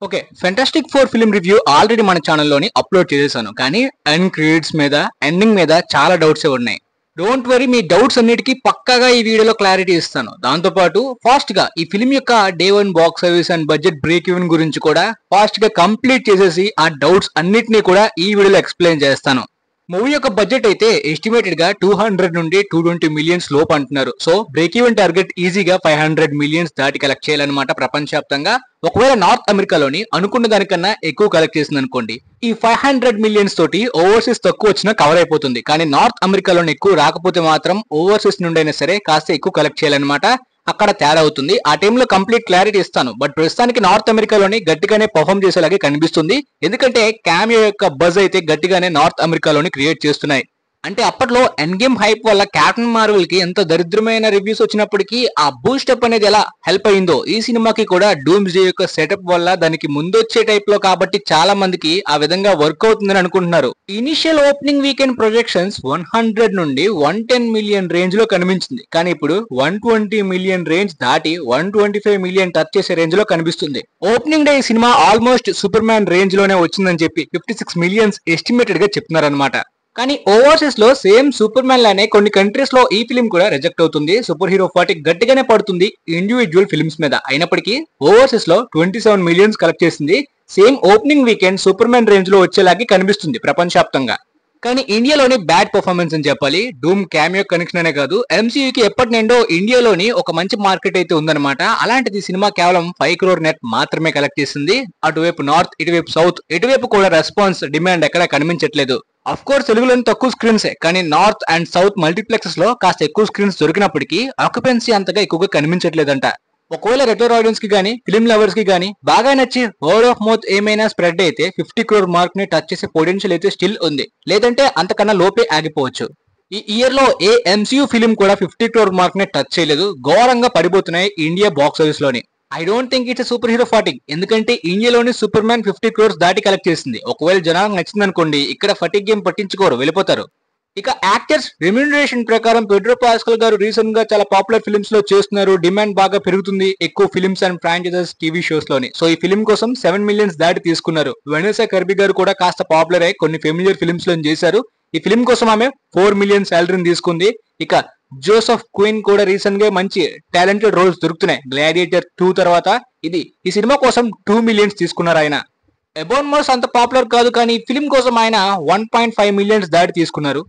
Okay. 'Fantastic four' film review already మన ఛానల్‌లోని upload చేసేసాను. కానీ ఎండ్ క్రెడిట్స్ మీద, ఎండింగ్ మీద చాలా డౌట్సే ఉన్నాయి. డోంట్ వరీ, మీ డౌట్స్ అన్నిటికి పక్కాగా ఈ వీడియోలో క్లారిటీ ఇస్తాను. దాంతో పాటు ఫాస్ట్‌గా ఈ ఫిల్మ్ యొక్క day 1 box office and budget break even గురించి కూడా ఫాస్ట్‌గా కంప్లీట్ చేసేసి ఆ డౌట్స్ అన్నిటిని కూడా ఈ వీడియోలో ఎక్స్‌ప్లెయిన్ చేస్తాను. మూవీ యొక్క బడ్జెట్ అయితే ఎస్టిమేటెడ్ గా 200 నుండి 220 మిలియన్స్ లోపు అంటున్నారు. సో బ్రేక్ ఈవెన్ టార్గెట్ ఈజీగా 500 మిలియన్స్ దాటి కలెక్ట్ చేయాలన్నమాట ప్రపంచవ్యాప్తంగా. ఒకవేళ నార్త్ అమెరికాలోని అనుకున్న దానికన్నా ఎక్కువ కలెక్ట్ చేసింది అనుకోండి, ఈ 500 మిలియన్స్ తోటి ఓవర్సీస్ తక్కువ వచ్చినా కవర్ అయిపోతుంది. కానీ నార్త్ అమెరికాలోని ఎక్కువ రాకపోతే మాత్రం ఓవర్సీస్ నుండి అయినా సరే కాస్త ఎక్కువ కలెక్ట్ చేయాలన్నమాట. అక్కడ తేడా అవుతుంది. ఆ టైంలో కంప్లీట్ క్లారిటీ ఇస్తాను. బట్ ప్రస్తుతానికి నార్త్ అమెరికాలోని గట్టిగానే పర్ఫామ్ చేసేలాగే కనిపిస్తుంది. ఎందుకంటే క్యామియో యొక్క బజ్ అయితే గట్టిగానే నార్త్ అమెరికాలోని క్రియేట్ చేస్తున్నాయి. అంటే అప్పట్లో ఎండ్ గేమ్ హైప్ వల్ల క్యాప్టెన్ మార్వెల్ కి ఎంత దరిద్రమైన రివ్యూస్ వచ్చినప్పటికీ ఆ బూస్టప్ అనేది ఎలా హెల్ప్ అయిందో, ఈ సినిమాకి కూడా డూమ్స్ డే యొక్క సెటప్ వల్ల దానికి ముందొచ్చే టైప్ లో కాబట్టి చాలా మందికి ఆ విధంగా వర్క్ అవుతుందని అనుకుంటున్నారు. ఇనిషియల్ ఓపెనింగ్ వీకెండ్ ప్రొజెక్షన్స్ 100 నుండి 110 మిలియన్ రేంజ్ లో కనిపించింది. కానీ ఇప్పుడు 120 మిలియన్ రేంజ్ దాటి 125 మిలియన్ టచ్ చేసే రేంజ్ లో కనిపిస్తుంది. ఓపెనింగ్ డే ఈ cinema almost super man range లోనే వచ్చిందని చెప్పి 56 మిలియన్స్ ఎస్టిమేటెడ్ గా చెప్తున్నారన్నమాట. కానీ ఓవర్సీస్ లో సేమ్ సూపర్ మ్యాన్ లానే కొన్ని కంట్రీస్ లో ఈ ఫిల్మ్ కూడా రిజెక్ట్ అవుతుంది. సూపర్ హీరో 40 గట్టిగానే పడుతుంది ఇండివిజువల్ ఫిల్మ్స్ మీద. అయినప్పటికీ ఓవర్సీస్ లో 27 మిలియన్స్ కలెక్ట్ చేసింది. Same opening weekend super man range లో వచ్చేలాగే కనిపిస్తుంది ప్రపంచవ్యాప్తంగా. కానీ ఇండియాలోని బ్యాడ్ పర్ఫార్మెన్స్ అని చెప్పాలి. డూమ్ క్యామియో కనెక్షన్ అనే కాదు, ఎంసీయూకి ఎప్పటి నుండో ఇండియాలోని ఒక మంచి మార్కెట్ అయితే ఉందన్నమాట. అలాంటిది సినిమా కేవలం 5 crore నెట్ మాత్రమే కలెక్ట్ చేసింది. అటువైపు నార్త్, ఇటువైపు సౌత్, ఇటువైపు కూడా రెస్పాన్స్ డిమాండ్ ఎక్కడా కనిపించట్లేదు. అఫ్ కోర్స్ తెలుగులోని తక్కువ స్క్రీన్సే, కానీ నార్త్ అండ్ సౌత్ మల్టీప్లెక్సెస్ లో కాస్త ఎక్కువ స్క్రీన్స్ దొరికినప్పటికీ ఆక్యుపెన్సీ అంతగా ఎక్కువగా కనిపించట్లేదంట. ఒకవేళ రెగ్యులర్ ఆడియన్స్ కి గానీ, ఫిల్మ్ లవర్స్ కి గానీ బాగా నచ్చి వర్డ్ ఆఫ్ మౌత్ ఏమైనా స్ప్రెడ్ అయితే 50 crore మార్క్ ని టచ్ చేసే పొటెన్షియల్ అయితే స్టిల్ ఉంది. లేదంటే అంతకన్నా లోపే ఆగిపోవచ్చు. ఈ ఇయర్ లో ఏ ఎంసీయూ ఫిల్మ్ కూడా 50 crore మార్క్ ని టచ్ చేయలేదు. ఘోరంగా పడిపోతున్నాయి ఇండియా బాక్స్ ఆఫీస్ లోని. I don't think it's super hero 40, ఎందుకంటే ఇండియాలోని సూపర్ మ్యాన్ 50 crores దాటి కలెక్ట్ చేసింది. ఒకవేళ జనాలకు నచ్చింది అనుకోండి, ఇక్కడ ఫటిక్ గేమ్ పట్టించుకోరు, వెళ్ళిపోతారు. ఇక యాక్టర్స్ రెమ్యూనరేషన్ ప్రకారం పెడ్రో పాస్కల్ గారు రీసెంట్ గా చాలా పాపులర్ ఫిల్మ్స్ లో చేస్తున్నారు. డిమాండ్ బాగా పెరుగుతుంది ఎక్కువ films and franchises TV shows లోని. సో ఈ ఫిల్మ్ కోసం 7 మిలియన్స్ దాటి తీసుకున్నారు. వెనెసా కర్బీ గారు కూడా కాస్త పాపులర్ అయ్యి కొన్ని ఫెమిలియర్ ఫిల్మ్స్ లో చేశారు. ఈ ఫిల్మ్ కోసం ఆమె 4 మిలియన్ శాలరీని తీసుకుంది. ఇక జోసెఫ్ క్వీన్ కూడా రీసెంట్ గా మంచి టాలెంటెడ్ రోల్స్ దొరుకుతున్నాయి. గ్లాడియేటర్ 2 తర్వాత ఈ సినిమా కోసం 2 మిలియన్స్ తీసుకున్నారు ఆయన. ఎబోన్ మోస్ అంత పాపులర్ కాదు, కానీ ఫిల్మ్ కోసం ఆయన 1.5 మిలియన్స్ దాటి తీసుకున్నారు.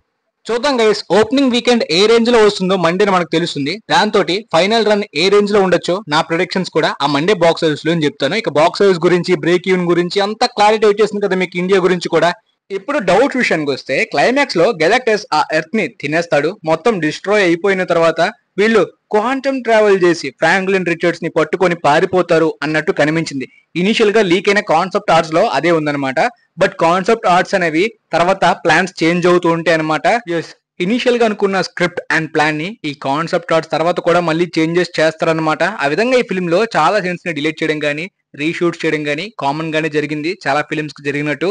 చూద్దాం గైస్, ఓపెనింగ్ వీకెండ్ ఏ రేంజ్ లో వస్తుందో మండే మనకు తెలుస్తుంది. దాంతో ఫైనల్ రన్ ఏ రేంజ్ లో ఉండొచ్చో నా ప్రొడిక్షన్స్ కూడా ఆ మండే బాక్స్ ఆఫీస్ లో చెప్తాను. ఇక బాక్స్ ఆఫీస్ గురించి, బ్రేక్ ఈవెన్ గురించి అంతా క్లారిటీ వచ్చేసింది కదా మీకు ఇండియా గురించి కూడా. ఇప్పుడు డౌట్ విషయానికి వస్తే, క్లైమాక్స్ లో గెలాక్టస్ ఆ ఎర్త్ ని తినేస్తాడు. మొత్తం డిస్ట్రాయ్ అయిపోయిన తర్వాత వీళ్ళు క్వాంటమ్ ట్రావెల్ చేసి ఫ్రాంక్లిన్ రిచర్డ్స్ ని పట్టుకొని పారిపోతారు అన్నట్టు కనిపించింది. ఇనిషియల్ గా లీక్ అయిన కాన్సెప్ట్ ఆర్ట్స్ లో అదే ఉందన్నమాట. బట్ కాన్సెప్ట్ ఆర్ట్స్ అనేవి తర్వాత ప్లాన్స్ చేంజ్ అవుతూ ఉంటాయి అనమాట. ఇనిషియల్ గా అనుకున్న స్క్రిప్ట్ అండ్ ప్లాన్ ని ఈ కాన్సెప్ట్ ఆర్ట్స్ తర్వాత కూడా మళ్ళీ చేంజెస్ చేస్తారనమాట. ఆ విధంగా ఈ ఫిల్మ్ లో చాలా సీన్స్ ని డిలీట్ చేయడం గానీ, రీషూట్స్ చేయడం గానీ కామన్ గానే జరిగింది చాలా ఫిల్మ్స్ కి జరిగినట్టు.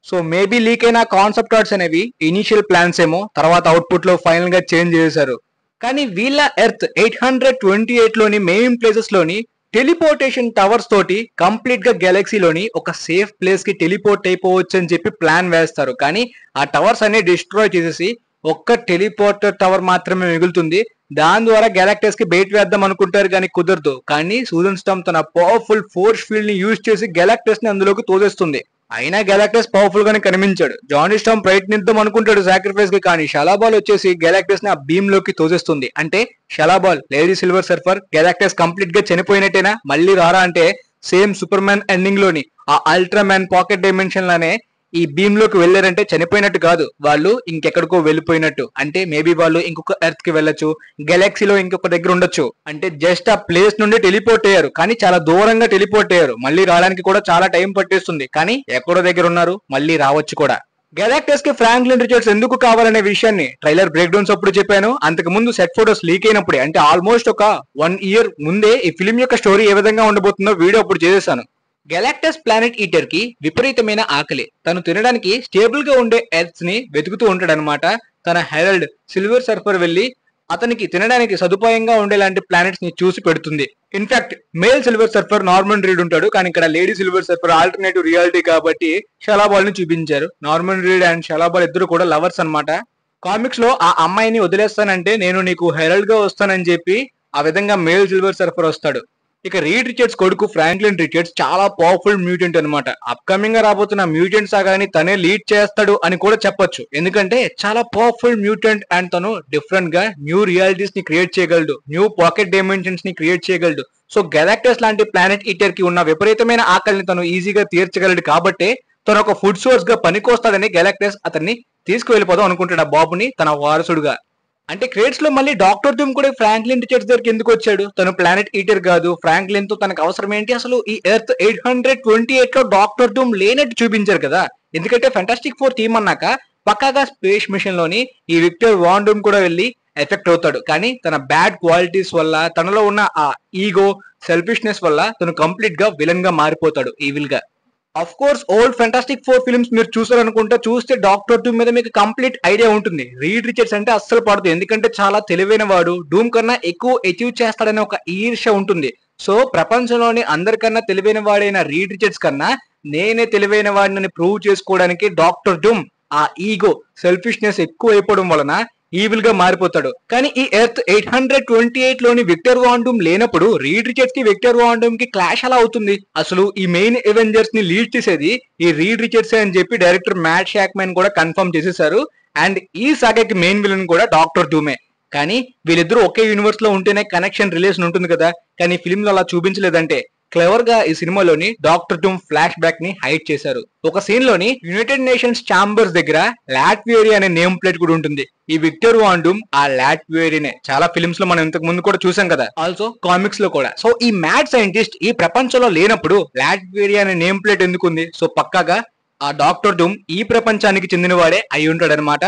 సో మేబీ లీక్ అయిన కాన్సెప్ట్ ఆర్ట్స్ అనేవి ఇనిషియల్ ప్లాన్స్ ఏమో, తర్వాత అవుట్పుట్ లో ఫైనల్ గా చేంజ్ చేశారు. కానీ వీళ్ళ ఎర్త్ 828 లోని మెయిన్ ప్లేసెస్ లోని టెలిపోర్టేషన్ టవర్స్ తోటి కంప్లీట్ గా గెలాక్సీలోని ఒక సేఫ్ ప్లేస్ కి టెలిపోర్ట్ అయిపోవచ్చు అని చెప్పి ప్లాన్ వేస్తారు. కానీ ఆ టవర్స్ అన్ని డిస్ట్రాయ్ చేసేసి ఒక్క టెలిపోర్టర్ టవర్ మాత్రమే మిగులుతుంది. దాని ద్వారా గెలాక్టస్ కి బయట వేద్దాం అనుకుంటారు కానీ కుదరదు. కానీ సూజన్ స్టామ్ తన పవర్ఫుల్ ఫోర్స్ ఫీల్డ్ ని యూజ్ చేసి గెలాక్టస్ ని అందులోకి తోసేస్తుంది. అయినా గెలాక్టస్ పవర్ఫుల్ గానే కనిపించాడు. జానీ స్టామ్ ప్రయత్నిద్దాం అనుకుంటాడు సాక్రిఫైస్ కి, కానీ షలాబాల్ వచ్చేసి గెలాక్టస్ ని ఆ భీమ్ లోకి తోసేస్తుంది. అంటే Shalla Bal, lady silver surfer, Galactus complete గా చనిపోయినట్టేనా, మళ్ళీ రారా అంటే సేమ్ సూపర్ మ్యాన్ ఎండింగ్ లోని ఆ అల్ట్రా మ్యాన్ పాకెట్ డైమెన్షన్ లానే ఈ భీమ్ లోకి వెళ్ళారంటే చనిపోయినట్టు కాదు, వాళ్ళు ఇంకెక్కడికో వెళ్ళిపోయినట్టు. అంటే మేబీ వాళ్ళు ఇంకొక ఎర్త్ కి వెళ్ళొచ్చు, గెలాక్సీలో ఇంకొక దగ్గర ఉండొచ్చు. అంటే జస్ట్ ఆ ప్లేస్ నుండి టెలిపోర్ట్ అయ్యారు, కానీ చాలా దూరంగా టెలిపోర్ట్ అయ్యారు. మళ్ళీ రావడానికి కూడా చాలా టైం పట్టేస్తుంది, కానీ ఎక్కడో దగ్గర ఉన్నారు, మళ్ళీ రావచ్చు కూడా. గెలాక్టస్ కి ఫ్రాంక్లిన్ రిచర్డ్స్ ఎందుకు కావాలనే విషయాన్ని ట్రైలర్ బ్రేక్ డౌన్స్ అప్పుడు చెప్పాను. అంతకు ముందు సెట్ ఫోటోస్ లీక్ అయినప్పుడే, అంటే ఆల్మోస్ట్ ఒక 1 year ముందే ఈ ఫిల్మ్ యొక్క స్టోరీ ఏ విధంగా ఉండబోతుందో వీడియో అప్పుడు చేసేసాను. గెలాక్టస్ ప్లానెట్ ఈటర్ కి విపరీతమైన ఆకలి. తను తినడానికి స్టేబుల్ గా ఉండే ఎర్త్స్ ని వెతుకుతూ ఉంటాడనమాట. తన హెరల్డ్ సిల్వర్ సర్ఫర్ వెళ్లి అతనికి తినడానికి సదుపాయంగా ఉండేలాంటి ప్లానెట్స్ ని చూసి పెడుతుంది. In fact male silver surfer Norman read ఉంటాడు, కానీ ఇక్కడ lady silver surfer alternative reality కాబట్టి షలాబాల్ ని చూపించారు. నార్మన్ రీడ్ అండ్ షలాబాల్ ఇద్దరు కూడా లవర్స్ అన్నమాట. కామిక్స్ లో ఆ అమ్మాయిని వదిలేస్తానంటే నేను నీకు హెరల్డ్ గా వస్తానని చెప్పి ఆ విధంగా మేల్ సిల్వర్ సర్ఫర్ వస్తాడు. ఇక రీడ్ రిచర్డ్స్ కొడుకు ఫ్రాంక్లిన్ రిచర్డ్స్ చాలా పవర్ఫుల్ మ్యూటెంట్ అనమాట. అప్కమింగ్ గా రాబోతున్న మ్యూటెంట్ సాగాని తనే లీడ్ చేస్తాడు అని కూడా చెప్పొచ్చు. ఎందుకంటే చాలా పవర్ఫుల్ మ్యూటెంట్ అండ్ తను డిఫరెంట్ గా న్యూ రియాలిటీస్ ని క్రియేట్ చేయగలడు, న్యూ పాకెట్ డైమెన్షన్స్ ని క్రియేట్ చేయగలడు. సో గెలాక్టస్ లాంటి ప్లానెట్ ఈటర్ కి ఉన్న విపరీతమైన ఆకలిని తను ఈజీగా తీర్చగలడు కాబట్టి తను ఒక ఫుడ్ సోర్స్ గా పనికొస్తాడని గెలాక్టస్ అతన్ని తీసుకువెళ్ళిపోదాం అనుకుంటాడు ఆ బాబుని తన వారసుడుగా. అంటే క్రేట్స్ లో మళ్ళీ డాక్టర్ డూమ్ కూడా ఫ్రాంక్లిన్ రిచర్డ్స్ దగ్గరికి ఎందుకు వచ్చాడు? తను ప్లానెట్ ఈటర్ కాదు. ఫ్రాంక్లిన్ తో తనకు అవసరం ఏంటి? అసలు ఈ ఎర్త్ 828 లో డాక్టర్ డూమ్ లేనట్టు చూపించారు కదా. ఎందుకంటే ఫెంటాస్టిక్ ఫోర్ థీమ్ అన్నాక పక్కాగా స్పేస్ మిషన్ లోని ఈ విక్టర్ వాన్ డూమ్ కూడా వెళ్ళి ఎఫెక్ట్ అవుతాడు. కానీ తన బ్యాడ్ క్వాలిటీస్ వల్ల, తనలో ఉన్న ఆ ఈగో, సెల్ఫిష్నెస్ వల్ల తను కంప్లీట్ గా విలన్ గా మారిపోతాడు, ఈవిల్ గా. Of course old fantastic four films మీరు చూసారనుకుంటే చూస్తే డాక్టర్ డూమ్ మీద మీకు కంప్లీట్ ఐడియా ఉంటుంది. రీడ్ రిచర్డ్స్ అంటే అస్సలు పడదు, ఎందుకంటే చాలా తెలివైన వాడు, డూమ్ కన్నా ఎక్కువ అచీవ్ చేస్తాడనే ఒక ఈర్ష్య ఉంటుంది. సో ప్రపంచంలోని అందరికన్నా తెలివైన వాడైన రీడ్ రిచర్డ్స్ కన్నా నేనే తెలివైన వాడిని ప్రూవ్ చేసుకోవడానికి డాక్టర్ డూమ్ ఆ ఈగో, సెల్ఫిష్నెస్ ఎక్కువ అయిపోవడం వలన ఈవిల్ గా మారిపోతాడు. కానీ ఈ ఎర్త్ 828 లోని విక్టర్ వాన్ డూమ్ లేనప్పుడు రీడ్ రిచర్డ్స్ కి విక్టర్ వాన్ డూమ్ కి క్లాష్ అలా అవుతుంది. అసలు ఈ మెయిన్ ఎవెంజర్స్ ని లీడ్ చేసేది ఈ రీడ్ రిచర్డ్స్ అని చెప్పి డైరెక్టర్ మ్యాట్ షాక్మెన్ కూడా కన్ఫర్మ్ చేసేసారు. అండ్ ఈ సాగాకి మెయిన్ విలన్ కూడా డాక్టర్ డూమే. కానీ వీళ్ళిద్దరూ ఒకే యూనివర్స్ లో ఉంటేనే కనెక్షన్, రిలేషన్ ఉంటుంది కదా. కానీ ఫిల్మ్ లో అలా చూపించలేదంటే క్లెవర్ గా ఈ సినిమాలోని డాక్టర్ డూమ్ ఫ్లాష్ బ్యాక్ ని హైడ్ చేశారు. ఒక సీన్ లోని యునైటెడ్ నేషన్స్ ఛాంబర్స్ దగ్గర లాట్వేరియా అనే నేమ్ ప్లేట్ కూడా ఉంటుంది. ఈ విక్టర్ వాన్ డూమ్ ఆ లాట్వేరియనే. చాలా ఫిల్మ్స్ లో మనం ఇంతకు ముందు కూడా చూసాం కదా, ఆల్సో కామిక్స్ లో కూడా. సో ఈ మ్యాడ్ సైంటిస్ట్ ఈ ప్రపంచంలో లేనప్పుడు లాట్వేరియా అనే నేమ్ ప్లేట్ ఎందుకుంది? సో పక్కాగా ఆ డాక్టర్ డూమ్ ఈ ప్రపంచానికి చెందినవాడే అయి ఉంటాడు అనమాట.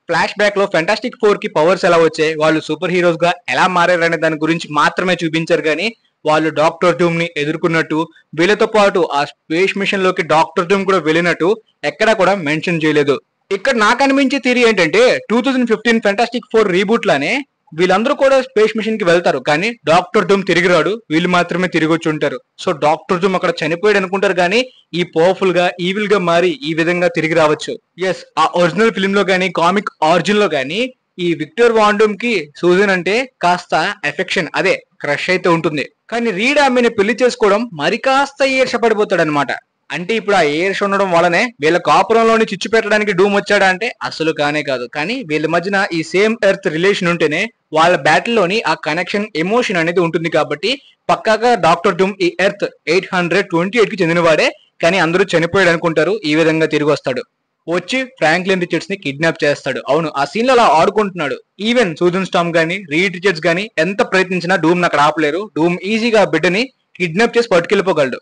ఫ్లాష్ బ్యాక్ లో ఫెంటాస్టిక్ ఫోర్ కి పవర్స్ ఎలా వచ్చాయి, వాళ్ళు సూపర్ హీరోస్ గా ఎలా మారారనే దాని గురించి మాత్రమే చూపించారు. కానీ వాళ్ళు డాక్టర్ డూమ్ ని ఎదుర్కొన్నట్టు, వీళ్ళతో పాటు ఆ స్పేస్ మిషన్ లోకి డాక్టర్ డూమ్ కూడా వెళ్ళినట్టు ఎక్కడా కూడా మెన్షన్ చేయలేదు. ఇక్కడ నాకు అనిపించే థియరీ ఏంటంటే 2015 ఫెంటాస్టిక్ ఫోర్ రీబూట్ లానే వీళ్ళందరూ కూడా స్పేస్ మిషన్ కి వెళ్తారు, కానీ డాక్టర్ డూమ్ తిరిగి రాడు, వీళ్ళు మాత్రమే తిరిగి వచ్చి ఉంటారు. సో డాక్టర్ డూమ్ అక్కడ చనిపోయాడు అనుకుంటారు, కానీ ఈ పవర్ఫుల్ గా, ఈవిల్ గా మారి ఈ విధంగా తిరిగి రావచ్చు. ఎస్, ఆ ఒరిజినల్ ఫిల్మ్ లో గానీ, కామిక్ ఆరిజిన్ లో గానీ ఈ విక్టర్ వాన్ డూమ్ కి సూజన్ అంటే కాస్త ఎఫెక్షన్, అదే క్రష్ అయితే ఉంటుంది. కానీ రీడ్ ఆమెని పెళ్లి చేసుకోవడం మరి కాస్త ఈర్ష పడిపోతాడు అనమాట. అంటే ఇప్పుడు ఆ ఈర్ష ఉండడం వల్లనే వీళ్ళ కాపురంలోని చిచ్చు పెట్టడానికి డూమ్ వచ్చాడా అంటే అసలు కానే కాదు. కానీ వీళ్ళ మధ్యన ఈ సేమ్ ఎర్త్ రిలేషన్ ఉంటేనే వాళ్ళ బ్యాటిల్ లోని ఆ కనెక్షన్, ఎమోషన్ అనేది ఉంటుంది. కాబట్టి పక్కాగా డాక్టర్ డూమ్ ఈ ఎర్త్ 828 కి చెందినవాడే. కానీ అందరూ చనిపోయాడు అనుకుంటారు, ఈ విధంగా తిరిగి వస్తాడు, వచ్చి ఫ్రాంక్లిన్ రిచర్డ్స్ ని కిడ్నాప్ చేస్తాడు. అవును, ఆ సీన్ లో అలా ఆడుకుంటున్నాడు. ఈవెన్ సూజన్ స్టామ్ గానీ, రీడ్ రిచర్డ్స్ గానీ ఎంత ప్రయత్నించినా డూమ్ అక్కడ ఆపలేరు. డూమ్ ఈజీగా బిడ్డని కిడ్నాప్ చేసి పట్టుకెళ్ళిపోగలడు.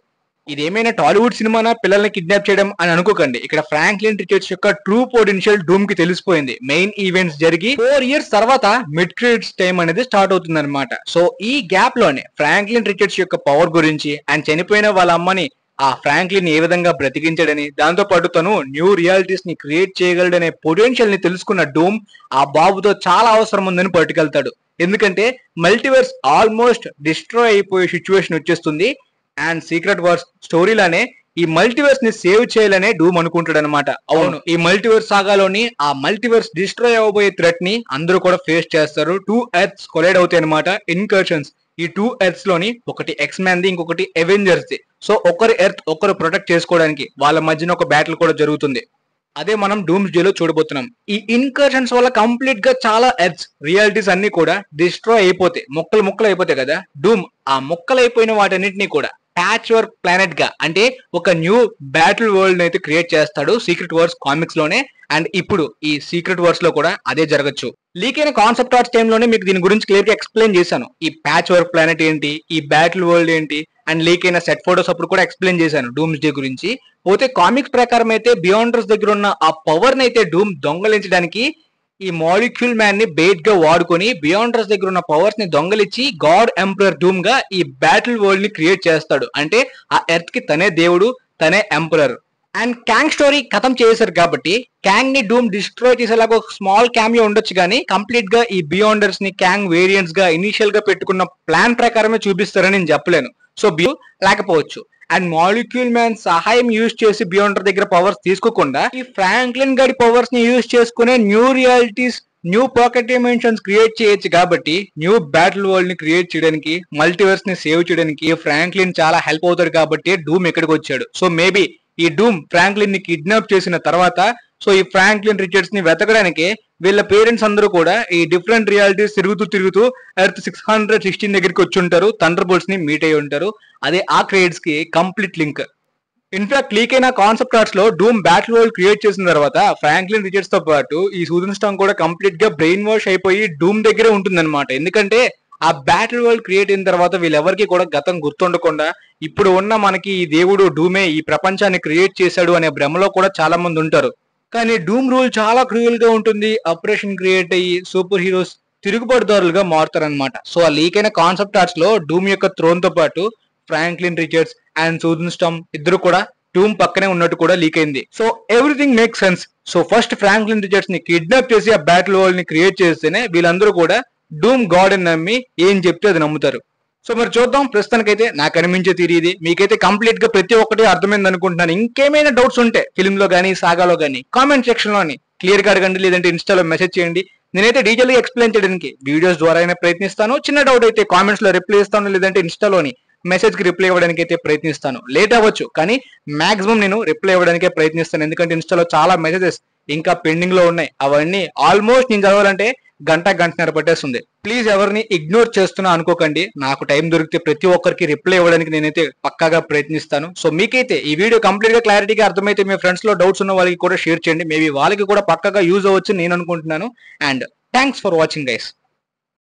ఇదేమైనా టాలీవుడ్ సినిమానా పిల్లల్ని కిడ్నాప్ చేయడం అని అనుకోకండి. ఇక్కడ ఫ్రాంక్లిన్ రిచర్డ్స్ యొక్క ట్రూ పొటెన్షియల్ డూమ్ కి తెలిసిపోయింది. మెయిన్ ఈవెంట్స్ జరిగి 4 years తర్వాత మిడ్ క్రెడిట్స్ టైం అనేది స్టార్ట్ అవుతుంది అనమాట. సో ఈ గ్యాప్ లోనే ఫ్రాంక్లిన్ రిచర్డ్స్ యొక్క పవర్ గురించి అండ్ చనిపోయిన వాళ్ళ అమ్మని ఆ ఫ్రాంక్లిన్ ఏ విధంగా బ్రతికించాడని, దాంతో పాటు తను న్యూ రియాలిటీస్ ని క్రియేట్ చేయగలడనే పొటెన్షియల్ ని తెలుసుకున్న డూమ్ ఆ బాబుతో చాలా అవసరం ఉందని పట్టుకెళ్తాడు. ఎందుకంటే మల్టీవర్స్ ఆల్మోస్ట్ డిస్ట్రాయ్ అయిపోయే సిచ్యువేషన్ వచ్చేస్తుంది. అండ్ సీక్రెట్ వార్స్ స్టోరీలానే ఈ మల్టీవర్స్ ని సేవ్ చేయాలనే డూమ్ అనుకుంటాడు అనమాట. అవును, ఈ మల్టీవర్స్ సాగాలోని ఆ మల్టీవర్స్ డిస్ట్రాయ్ అవబోయే థ్రెట్ ని అందరూ కూడా ఫేస్ చేస్తారు. 2 ఎర్త్స్ కొలైడ్ అవుతాయి అనమాట, ఇన్కర్షన్స్. ఈ 2 ఎర్త్స్ లోని ఒకటి ఎక్స్ మ్యాన్ ది, ఇంకొకటి అవెంజర్స్ ది. సో ఒకరి ఎర్త్ ఒకరు ప్రొటెక్ట్ చేసుకోవడానికి వాళ్ళ మధ్యన ఒక బ్యాటిల్ కూడా జరుగుతుంది. అదే మనం డూమ్స్ డేలో చూడబోతున్నాం. ఈ ఇన్కర్షన్స్ వల్ల కంప్లీట్ గా చాలా ఎర్త్స్, రియాలిటీస్ అన్ని కూడా డిస్ట్రాయ్ అయిపోతాయి, ముక్కలు ముక్కలు అయిపోతాయి కదా. డూమ్ ఆ ముక్కలు అయిపోయిన వాటన్నిటిని కూడా ప్యాచ్ వర్క్ ప్లానెట్ గా, అంటే ఒక న్యూ బ్యాటిల్ వరల్డ్ అయితే క్రియేట్ చేస్తాడు సీక్రెట్ వార్స్ కామిక్స్ లోనే. అండ్ ఇప్పుడు ఈ సీక్రెట్ వార్స్ లో కూడా అదే జరగచ్చు. లీక్ అయిన కాన్సెప్ట్ ఆర్ట్స్ టైంలోనే మీకు దీని గురించి క్లియర్ గా ఎక్స్ప్లెయిన్ చేశాను. ఈ ప్యాచ్ వర్క్ ప్లానెట్ ఏంటి, ఈ బ్యాటిల్ వరల్డ్ ఏంటి, అండ్ లీక్ అయిన సెట్ ఫోటోస్ అప్పుడు కూడా ఎక్స్ప్లెయిన్ చేశాను డూమ్స్ డే గురించి. పోతే కామిక్స్ ప్రకారం అయితే బియాండర్స్ దగ్గర ఉన్న ఆ పవర్ ని అయితే డూమ్ దొంగలించడానికి ఈ మాలిక్యూల్ మ్యాన్ ని బెయిట్ గా వాడుకొని బియాండర్స్ దగ్గర ఉన్న పవర్స్ ని దొంగలిచ్చి గాడ్ ఎంపరర్ డూమ్ గా ఈ బ్యాటిల్ వరల్డ్ ని క్రియేట్ చేస్తాడు. అంటే ఆ ఎర్త్ కి తనే దేవుడు, తనే ఎంపరర్. అండ్ క్యాంగ్ స్టోరీ ఖతం చేశారు కాబట్టి క్యాంగ్ ని డూమ్ డిస్ట్రాయ్ చేసేలాగా ఒక స్మాల్ క్యామియో ఉండొచ్చు, కానీ కంప్లీట్ గా ఈ బియాండర్స్ ని క్యాంగ్ వేరియంట్స్ గా ఇనిషియల్ గా పెట్టుకున్న ప్లాన్ ప్రకారమే చూపిస్తారని నేను చెప్పలేను. సో లేకపోవచ్చు. అండ్ మాలిక్యూల్ మ్యాన్ సహాయం యూజ్ చేసి బియాండర్ దగ్గర పవర్స్ తీసుకోకుండా ఈ ఫ్రాంక్లిన్ గడి పవర్స్ ని యూజ్ చేసుకునే new realities, new pocket dimensions create చేయొచ్చు. కాబట్టి న్యూ బ్యాటిల్ వరల్డ్ ని క్రియేట్ చేయడానికి, మల్టీవర్స్ ని సేవ్ చేయడానికి ఫ్రాంక్లిన్ చాలా హెల్ప్ అవుతాడు కాబట్టి డూమ్ ఇక్కడికి వచ్చాడు. సో మేబీ ఈ డూమ్ ఫ్రాంక్లిన్ ని కిడ్నాప్ చేసిన తర్వాత సో ఈ ఫ్రాంక్లిన్ రిచర్డ్స్ ని వెతకడానికి వీళ్ళ పేరెంట్స్ అందరూ కూడా ఈ డిఫరెంట్ రియాలిటీస్ తిరుగుతూ ఎర్త్ 616 దగ్గరికి వచ్చి ఉంటారు. థండర్ బోల్ట్స్ ని మీట్ అయ్యి ఉంటారు. అదే ఆ క్రియేట్స్ కి కంప్లీట్ లింక్. ఇన్ఫాక్ట్ లీక్ అయిన కాన్సెప్ట్ ఆర్ట్స్ లో డూమ్ బ్యాటిల్ వరల్డ్ క్రియేట్ చేసిన తర్వాత ఫ్రాంక్లిన్ రిచర్డ్స్ తో పాటు ఈ సూజన్ స్టాంగ్ కూడా కంప్లీట్ గా బ్రెయిన్ వాష్ అయిపోయి డూమ్ దగ్గరే ఉంటుందన్నమాట. ఎందుకంటే ఆ బ్యాటిల్ వరల్డ్ క్రియేట్ అయిన తర్వాత వీళ్ళెవరికి కూడా గతం గుర్తుండకుండా ఇప్పుడు ఉన్న మనకి ఈ దేవుడు డూమే ఈ ప్రపంచాన్ని క్రియేట్ చేశాడు అనే భ్రమలో కూడా చాలా మంది ఉంటారు. కానీ డూమ్ రూల్ చాలా క్రూయల్ గా ఉంటుంది. ఆపరేషన్ క్రియేట్ అయ్యి సూపర్ హీరోస్ తిరుగుబాటుదారులుగా మారుతారనమాట. సో ఆ లీక్ అయిన కాన్సెప్ట్ ఆర్ట్స్ లో డూమ్ యొక్క థ్రోన్ తో పాటు Franklin Richards and Susan storm ఇద్దరు కూడా డూమ్ పక్కనే ఉన్నట్టు కూడా లీక్ అయింది. So everything make sense. So first Franklin Richards ని కిడ్నాప్ చేసి ఆ బ్యాటిల్ వరల్డ్ ని క్రియేట్ చేస్తేనే వీళ్ళందరూ కూడా డూమ్ గాడ్ అని నమ్మి ఏం చెప్తే అది నమ్ముతారు. సో మరి చూద్దాం. ప్రస్తుతానికైతే నాకు అనిపించే థియరీ ఇది. మీకైతే కంప్లీట్ గా ప్రతి ఒక్కటి అర్థమైంది అనుకుంటున్నాను. ఇంకేమైనా డౌట్స్ ఉంటే ఫిల్మ్ లో కానీ సాగాలో కానీ కామెంట్ సెక్షన్ లోని క్లియర్ గా అడగండి, లేదంటే ఇన్స్టాలో మెసేజ్ చేయండి. నేనైతే డీటెయిల్ గా ఎక్స్ప్లెయిన్ చేయడానికి వీడియోస్ ద్వారా అయినా ప్రయత్నిస్తాను. చిన్న డౌట్ అయితే కామెంట్స్ లో రిప్లై ఇస్తాను, లేదంటే ఇన్స్టాలోని మెసేజ్ కి రిప్లై ఇవ్వడానికి అయితే ప్రయత్నిస్తాను. లేట్ అవ్వచ్చు కానీ మాక్సిమం నేను రిప్లై ఇవ్వడానికే ప్రయత్నిస్తాను. ఎందుకంటే ఇన్స్టాలో చాలా మెసేజెస్ ఇంకా పెండింగ్ లో ఉన్నాయి. అవన్నీ ఆల్మోస్ట్ నేను చదవాలంటే గంటన్నర పట్టేస్తుంది. ప్లీజ్ ఎవరిని ఇగ్నోర్ చేస్తున్నా అనుకోకండి. నాకు టైం దొరికితే ప్రతి ఒక్కరికి రిప్లై ఇవ్వడానికి నేనైతే పక్కాగా ప్రయత్నిస్తాను. సో మీకైతే ఈ వీడియో కంప్లీట్ గా క్లారిటీగా అర్థమైతే మీ ఫ్రెండ్స్ లో డౌట్స్ ఉన్న వాళ్ళకి కూడా షేర్ చేయండి. మేబీ వాళ్ళకి కూడా పక్కాగా యూజ్ అవ్వచ్చు నేను అనుకుంటున్నాను. And thanks for watching guys.